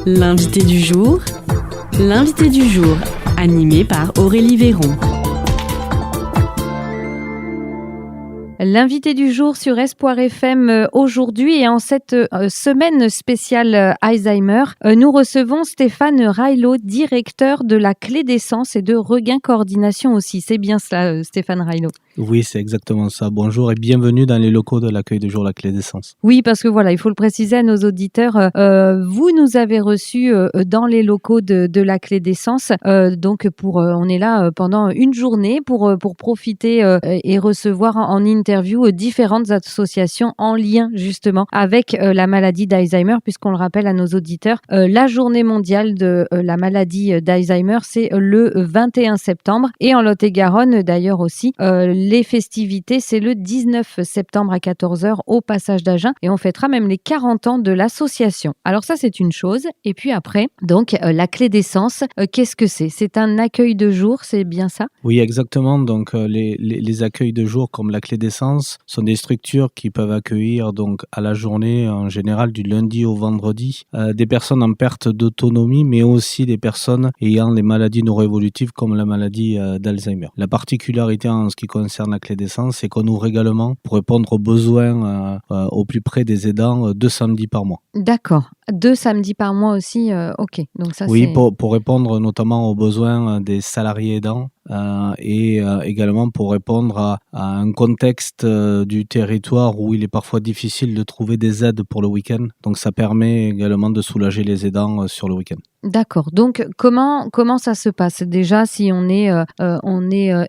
L'invité du jour, animé par Aurélie Véron. L'invité du jour sur Espoir FM aujourd'hui et en cette semaine spéciale Alzheimer, nous recevons Stéphane Raillot, directeur de la Clé d'Essence et de Regain Coordination aussi. C'est bien cela, Stéphane Raillot? Oui, c'est exactement ça. Bonjour et bienvenue dans les locaux de l'accueil de jour La Clé d'Essence. Oui, parce que voilà, il faut le préciser à nos auditeurs, vous nous avez reçus dans les locaux de la Clé d'Essence. Donc on est là pendant une journée pour profiter et recevoir en interview différentes associations en lien justement avec la maladie d'Alzheimer, puisqu'on le rappelle à nos auditeurs, la journée mondiale de la maladie d'Alzheimer, c'est le 21 septembre. Et en Lot-et-Garonne d'ailleurs aussi, les festivités, c'est le 19 septembre à 14h au Passage d'Agen et on fêtera même les 40 ans de l'association. Alors ça, c'est une chose. Et puis après, donc la Clé d'Essence, qu'est-ce que c'est? C'est un accueil de jour, c'est bien ça? Oui, exactement. Donc les accueils de jour comme la Clé d'Essence sont des structures qui peuvent accueillir donc à la journée en général du lundi au vendredi des personnes en perte d'autonomie, mais aussi des personnes ayant des maladies neuroévolutives comme la maladie d'Alzheimer. La particularité en ce qui concerne la Clé d'Essence, c'est qu'on ouvre également pour répondre aux besoins au plus près des aidants 2 samedis par mois. D'accord. 2 samedis par mois aussi, ok. Donc ça, oui, c'est... pour répondre notamment aux besoins des salariés aidants et également pour répondre à un contexte du territoire où il est parfois difficile de trouver des aides pour le week-end. Donc ça permet également de soulager les aidants sur le week-end. D'accord. Donc comment ça se passe? Déjà, si on est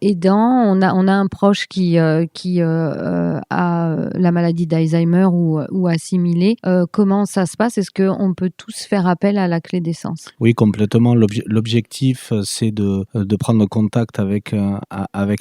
aidant, on a un proche qui a la maladie d'Alzheimer ou assimilée, comment ça se passe? Est-ce qu'on peut tous faire appel à la Clé d'Essence? Oui, complètement. L'objectif, c'est de prendre contact avec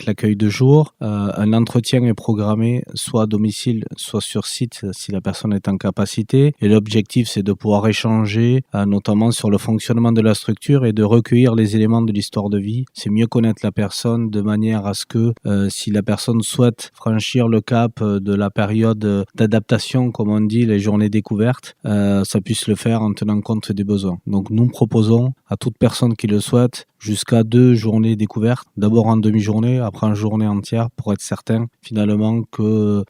l'accueil de jour. Un entretien est programmé soit à domicile, soit sur site si la personne est en capacité. Et l'objectif, c'est de pouvoir échanger, notamment sur le fonctionnement de la structure et de recueillir les éléments de l'histoire de vie. C'est mieux connaître la personne de manière à ce que si la personne souhaite franchir le cap de la période d'adaptation, comme on dit, les journées découvertes, ça puisse le faire en tenant compte des besoins. Donc nous proposons à toute personne qui le souhaite jusqu'à 2 journées découvertes, d'abord en demi-journée, après en journée entière, pour être certain finalement que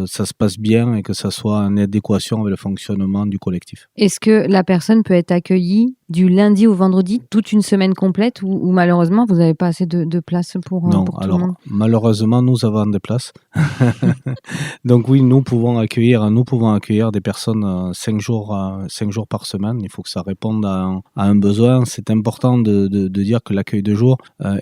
ça se passe bien et que ça soit en adéquation avec le fonctionnement du collectif. Est-ce que la personne peut être accueillie du lundi au vendredi, toute une semaine complète, ou malheureusement vous n'avez pas assez de place pour tout le monde? Malheureusement nous avons des places. Donc oui, nous pouvons accueillir des personnes 5 jours par semaine. Il faut que ça réponde à un besoin. C'est important de dire que l'accueil de jour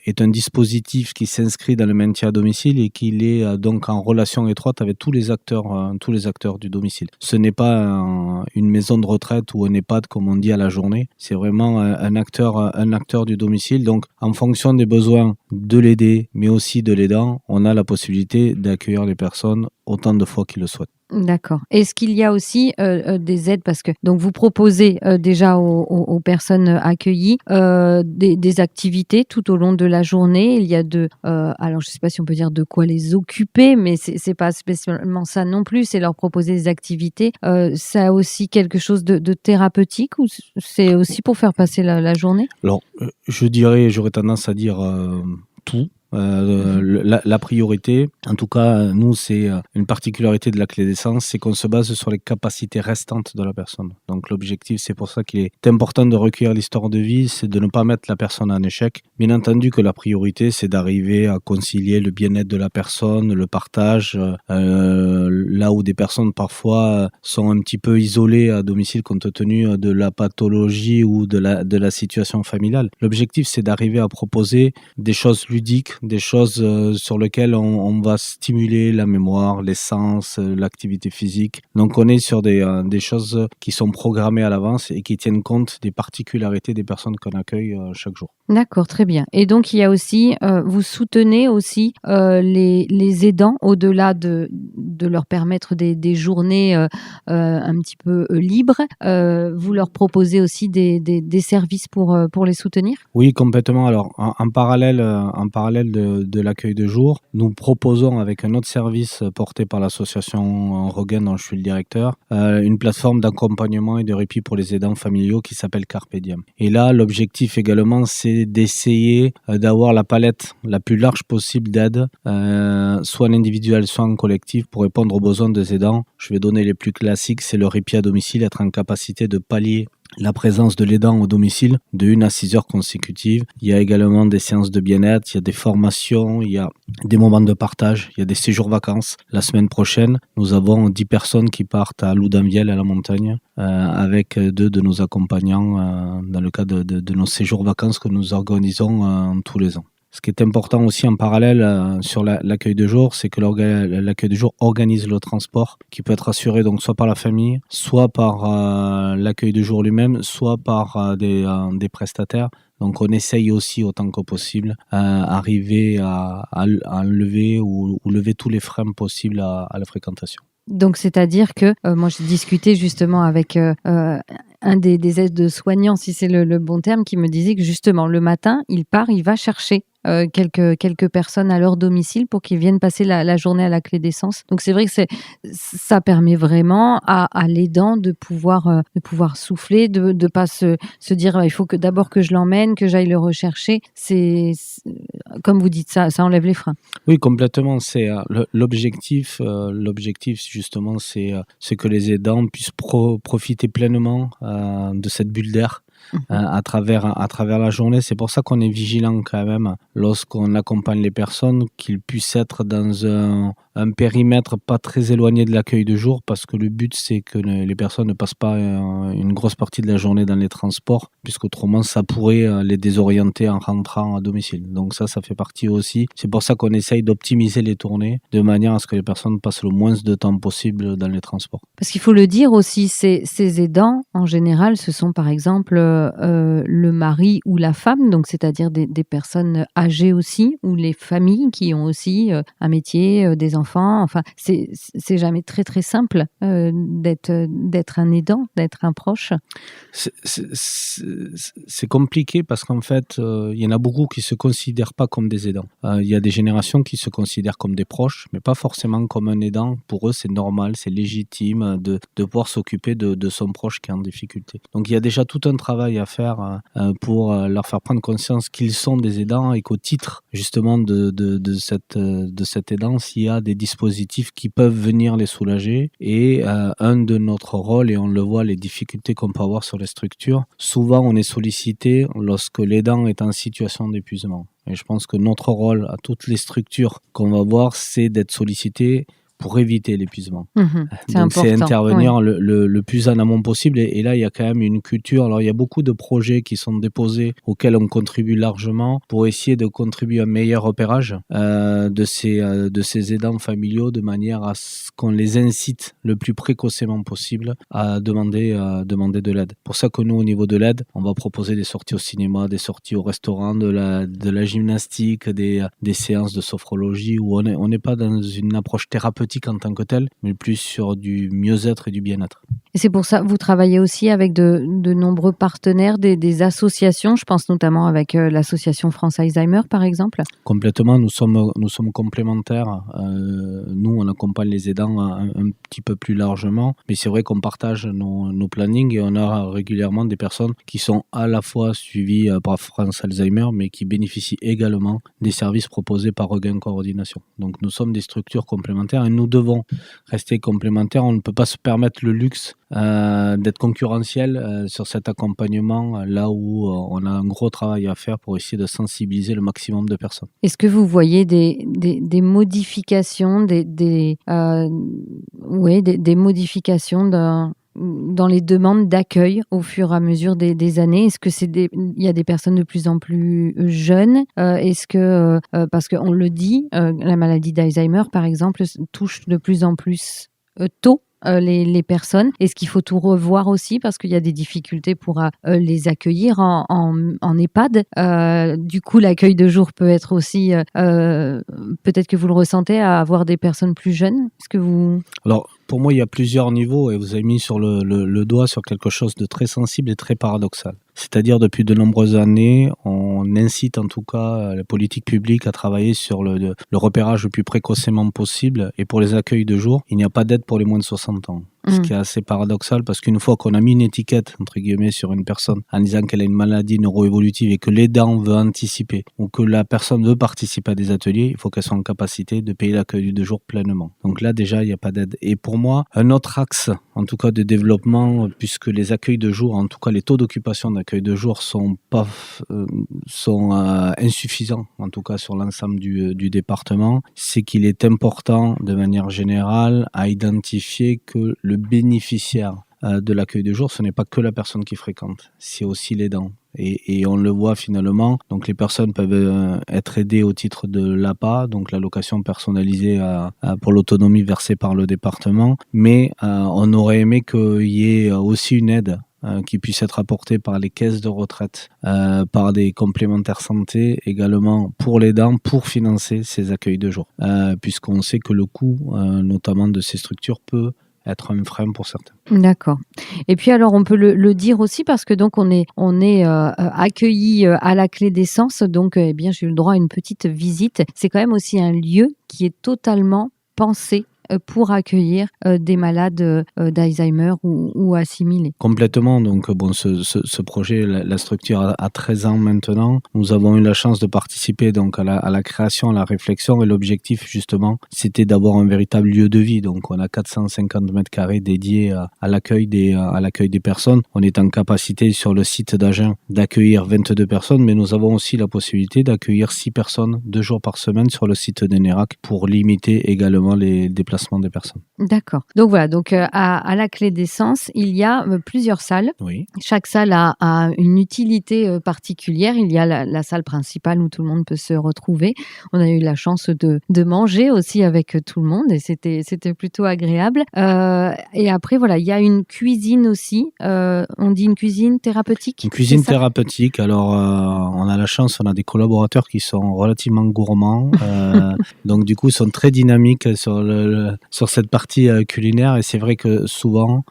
est un dispositif qui s'inscrit dans le maintien à domicile et qu'il est donc en relation étroite avec tous les acteurs du domicile. Ce n'est pas une maison de retraite ou un EHPAD comme on dit à la journée. C'est vraiment un acteur du domicile. Donc en fonction des besoins de l'aider, mais aussi de l'aidant, on a la possibilité d'accueillir les personnes autant de fois qu'ils le souhaitent. D'accord. Est-ce qu'il y a aussi des aides, parce que donc vous proposez déjà aux personnes accueillies des activités tout au long de la journée. Il y a alors je ne sais pas si on peut dire de quoi les occuper, mais c'est pas spécialement ça non plus. C'est leur proposer des activités. Ça a aussi quelque chose de thérapeutique, ou c'est aussi pour faire passer la journée? Alors j'aurais tendance à dire tout. La priorité, en tout cas nous, c'est une particularité de la Clé d'Essence, c'est qu'on se base sur les capacités restantes de la personne. Donc l'objectif, c'est pour ça qu'il est important de recueillir l'histoire de vie, c'est de ne pas mettre la personne en échec. Bien entendu que la priorité, c'est d'arriver à concilier le bien-être de la personne, le partage, là où des personnes parfois sont un petit peu isolées à domicile compte tenu de la pathologie ou de la situation familiale. L'objectif, c'est d'arriver à proposer des choses ludiques, des choses sur lesquelles on va stimuler la mémoire, les sens, l'activité physique. Donc on est sur des choses qui sont programmées à l'avance et qui tiennent compte des particularités des personnes qu'on accueille chaque jour. D'accord, très bien. Et donc il y a aussi, vous soutenez aussi les aidants, au-delà de leur permettre des journées un petit peu libres. Vous leur proposez aussi des services pour les soutenir? Oui, complètement. Alors en parallèle essentiel de l'accueil de jour. Nous proposons avec un autre service porté par l'association Rogaine dont je suis le directeur, une plateforme d'accompagnement et de répit pour les aidants familiaux qui s'appelle Carpe Diem. Et là, l'objectif également, c'est d'essayer d'avoir la palette la plus large possible d'aide, soit en individuel, soit en collectif, pour répondre aux besoins des aidants. Je vais donner les plus classiques, c'est le répit à domicile, être en capacité de pallier la présence de l'aidant au domicile de 1 à 6 heures consécutives. Il y a également des séances de bien-être, il y a des formations, il y a des moments de partage, il y a des séjours vacances. La semaine prochaine, nous avons 10 personnes qui partent à Loudunvielle, à la montagne, avec 2 de nos accompagnants dans le cadre de nos séjours vacances que nous organisons tous les ans. Ce qui est important aussi en parallèle sur l'accueil de jour, c'est que l'accueil de jour organise le transport qui peut être assuré donc soit par la famille, soit par l'accueil de jour lui-même, soit par des prestataires. Donc on essaye aussi autant que possible arriver à enlever ou lever tous les freins possibles à la fréquentation. Donc, c'est-à-dire que moi, j'ai discuté justement avec un des aides-soignants, si c'est le bon terme, qui me disait que justement, le matin, il va chercher quelques personnes à leur domicile pour qu'ils viennent passer la journée à la clé d'essence. Donc, c'est vrai que ça permet vraiment à l'aidant de pouvoir souffler, de pas se dire il faut que d'abord que je l'emmène, que j'aille le rechercher. C'est comme vous dites, ça enlève les freins. Oui, complètement. C'est l'objectif justement, c'est que les aidants puissent profiter pleinement de cette bulle d'air à travers la journée. C'est pour ça qu'on est vigilant quand même lorsqu'on accompagne les personnes, qu'ils puissent être dans un périmètre pas très éloigné de l'accueil de jour, parce que le but c'est que les personnes ne passent pas une grosse partie de la journée dans les transports, puisqu'autrement ça pourrait les désorienter en rentrant à domicile. Donc ça fait partie aussi. C'est pour ça qu'on essaye d'optimiser les tournées de manière à ce que les personnes passent le moins de temps possible dans les transports. Parce qu'il faut le dire aussi, ces aidants en général, ce sont par exemple le mari ou la femme, donc c'est-à-dire des personnes âgées aussi, ou les familles qui ont aussi un métier, des enfants. Enfin, c'est jamais très très simple d'être un aidant, d'être un proche. C'est compliqué parce qu'en fait, il y en a beaucoup qui se considèrent pas comme des aidants. Il y a des générations qui se considèrent comme des proches, mais pas forcément comme un aidant. Pour eux, c'est normal, c'est légitime de pouvoir s'occuper de son proche qui est en difficulté. Donc il y a déjà tout un travail à faire pour leur faire prendre conscience qu'ils sont des aidants et qu'au titre justement de cette aidance, il y a des dispositifs qui peuvent venir les soulager. Et un de notre rôle, et on le voit, les difficultés qu'on peut avoir sur les structures, souvent on est sollicité lorsque l'aidant est en situation d'épuisement. Et je pense que notre rôle à toutes les structures qu'on va voir, c'est d'être sollicité pour éviter l'épuisement. Donc c'est intervenir le plus en amont possible. Et là, il y a quand même une culture. Alors, il y a beaucoup de projets qui sont déposés auxquels on contribue largement pour essayer de contribuer à un meilleur repérage de ces aidants familiaux, de manière à ce qu'on les incite le plus précocement possible à demander de l'aide. Pour ça que nous, au niveau de l'aide, on va proposer des sorties au cinéma, des sorties au restaurant, de la gymnastique, des séances de sophrologie, où on n'est pas dans une approche thérapeutique en tant que tel, mais plus sur du mieux-être et du bien-être. Et c'est pour ça que vous travaillez aussi avec de nombreux partenaires, des associations, je pense notamment avec l'association France Alzheimer par exemple. Complètement, nous sommes complémentaires. Nous, on accompagne les aidants un petit peu plus largement, mais c'est vrai qu'on partage nos plannings et on a régulièrement des personnes qui sont à la fois suivies par France Alzheimer, mais qui bénéficient également des services proposés par Regain Coordination. Donc nous sommes des structures complémentaires et nous devons rester complémentaires. On ne peut pas se permettre le luxe d'être concurrentiel sur cet accompagnement, là où on a un gros travail à faire pour essayer de sensibiliser le maximum de personnes. Est-ce que vous voyez des modifications, des modifications dans les demandes d'accueil au fur et à mesure des années? Est-ce que il y a des personnes de plus en plus jeunes? Est-ce que parce qu'on le dit, la maladie d'Alzheimer par exemple touche de plus en plus tôt les personnes. Est-ce qu'il faut tout revoir aussi parce qu'il y a des difficultés pour les accueillir en EHPAD? Du coup, l'accueil de jour peut être aussi, peut-être que vous le ressentez, à avoir des personnes plus jeunes. Est-ce que vous... Alors, pour moi, il y a plusieurs niveaux et vous avez mis sur le doigt sur quelque chose de très sensible et très paradoxal. C'est-à-dire depuis de nombreuses années, on incite en tout cas les politiques publiques à travailler sur le repérage le plus précocement possible. Et pour les accueils de jour, il n'y a pas d'aide pour les moins de 60 ans. Ce qui est assez paradoxal parce qu'une fois qu'on a mis une étiquette, entre guillemets, sur une personne en disant qu'elle a une maladie neuroévolutive et que l'aidant veut anticiper ou que la personne veut participer à des ateliers, il faut qu'elle soit en capacité de payer l'accueil de jour pleinement. Donc là, déjà, il n'y a pas d'aide. Et pour moi, un autre axe, en tout cas de développement, puisque les accueils de jour, en tout cas les taux d'occupation d'accueil de jour sont insuffisants, en tout cas sur l'ensemble du département, c'est qu'il est important, de manière générale, à identifier que le bénéficiaire de l'accueil de jour, ce n'est pas que la personne qui fréquente, c'est aussi l'aidant. Et on le voit finalement, donc les personnes peuvent être aidées au titre de l'APA, donc l'allocation personnalisée pour l'autonomie versée par le département, mais on aurait aimé qu'il y ait aussi une aide qui puisse être apportée par les caisses de retraite, par des complémentaires santé également pour l'aidant, pour financer ces accueils de jour, puisqu'on sait que le coût notamment de ces structures peut être un frein pour certains. D'accord. Et puis alors on peut le dire aussi parce que donc on est accueilli à la Clé des Sens, donc eh bien j'ai eu le droit à une petite visite. C'est quand même aussi un lieu qui est totalement pensé pour accueillir des malades d'Alzheimer ou assimilés. Complètement. Donc bon, ce projet, la structure a 13 ans maintenant. Nous avons eu la chance de participer donc à la création, à la réflexion, et l'objectif justement, c'était d'avoir un véritable lieu de vie. Donc on a 450 mètres carrés dédiés à l'accueil des personnes. On est en capacité sur le site d'Agen d'accueillir 22 personnes, mais nous avons aussi la possibilité d'accueillir 6 personnes 2 jours par semaine sur le site d'Enerac pour limiter également les déplacements des personnes. D'accord. Donc voilà, donc à la Clé des Sens, il y a plusieurs salles. Oui. Chaque salle a une utilité particulière. Il y a la salle principale où tout le monde peut se retrouver. On a eu la chance de manger aussi avec tout le monde et c'était plutôt agréable. Et après, voilà, il y a une cuisine aussi. On dit une cuisine thérapeutique. Une cuisine thérapeutique. Alors, on a la chance, on a des collaborateurs qui sont relativement gourmands. Donc, du coup, ils sont très dynamiques sur cette partie culinaire, et c'est vrai que souvent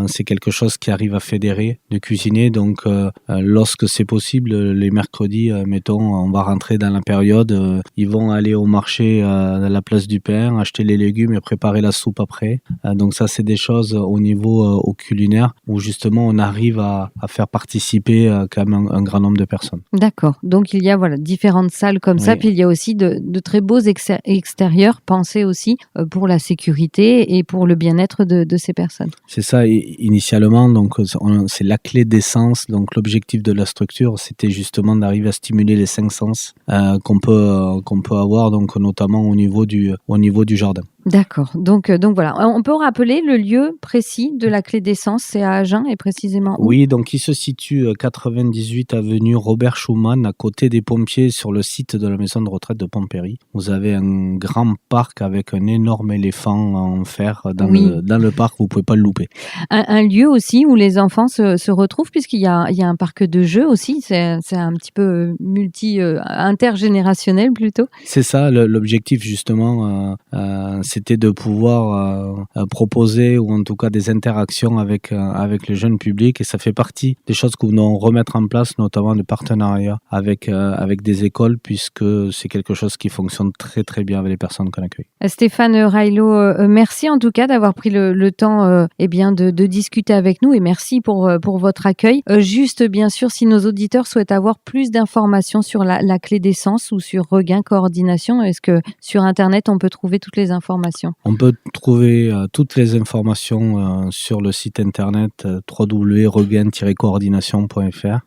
c'est quelque chose qui arrive à fédérer de cuisiner. Donc lorsque c'est possible, les mercredis, mettons, on va rentrer dans la période, ils vont aller au marché à la place du pain, acheter les légumes et préparer la soupe après. Donc ça, c'est des choses au niveau au culinaire où justement on arrive à faire participer quand même un grand nombre de personnes. D'accord. Donc il y a différentes salles comme ça, puis il y a aussi de très beaux extérieurs pensés aussi pour la sécurité et pour le bien-être de ces personnes. C'est ça, initialement, donc c'est la Clé des Sens. Donc l'objectif de la structure, c'était justement d'arriver à stimuler les 5 sens qu'on peut avoir, donc notamment au niveau du jardin. D'accord. Donc voilà. On peut rappeler le lieu précis de la Clé des Sens, c'est à Agen et précisément où ? Oui, donc il se situe 98 avenue Robert Schumann, à côté des pompiers, sur le site de la maison de retraite de Pompéry. Vous avez un grand parc avec un énorme éléphant en fer dans le parc, vous ne pouvez pas le louper. Un lieu aussi où les enfants se retrouvent, puisqu'il y a un parc de jeux aussi, c'est un petit peu intergénérationnel plutôt. C'est ça, l'objectif justement, c'était de pouvoir proposer, ou en tout cas des interactions avec le jeune public, et ça fait partie des choses que nous allons remettre en place, notamment de partenariats avec des écoles, puisque c'est quelque chose qui fonctionne très très bien avec les personnes qu'on accueille. Stéphane Raillot, merci en tout cas d'avoir pris le temps de discuter avec nous, et merci pour votre accueil. Juste bien sûr, si nos auditeurs souhaitent avoir plus d'informations sur la Clé des Sens ou sur Regain Coordination, est-ce que sur Internet on peut trouver toutes les informations ? On peut trouver toutes les informations sur le site internet www.regain-coordination.fr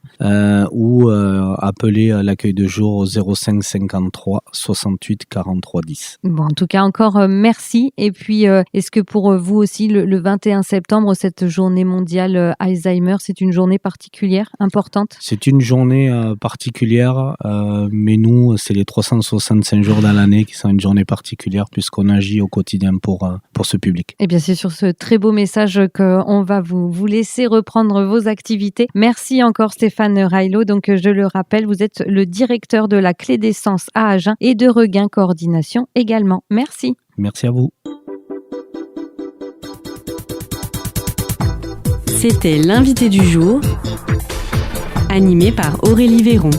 ou appeler l'accueil de jour au 05 53 68 43 10. Bon, en tout cas, encore merci. Et puis, est-ce que pour vous aussi, le 21 septembre, cette journée mondiale Alzheimer, c'est une journée particulière, importante ? C'est une journée particulière, mais nous, c'est les 365 jours dans l'année qui sont une journée particulière, puisqu'on agit au quotidien pour ce public. Eh bien, c'est sur ce très beau message qu'on va vous laisser reprendre vos activités. Merci encore Stéphane Raillot. Donc, je le rappelle, vous êtes le directeur de la Clé des Sens à Agen et de Regain Coordination également. Merci. Merci à vous. C'était l'invité du jour, animé par Aurélie Véron.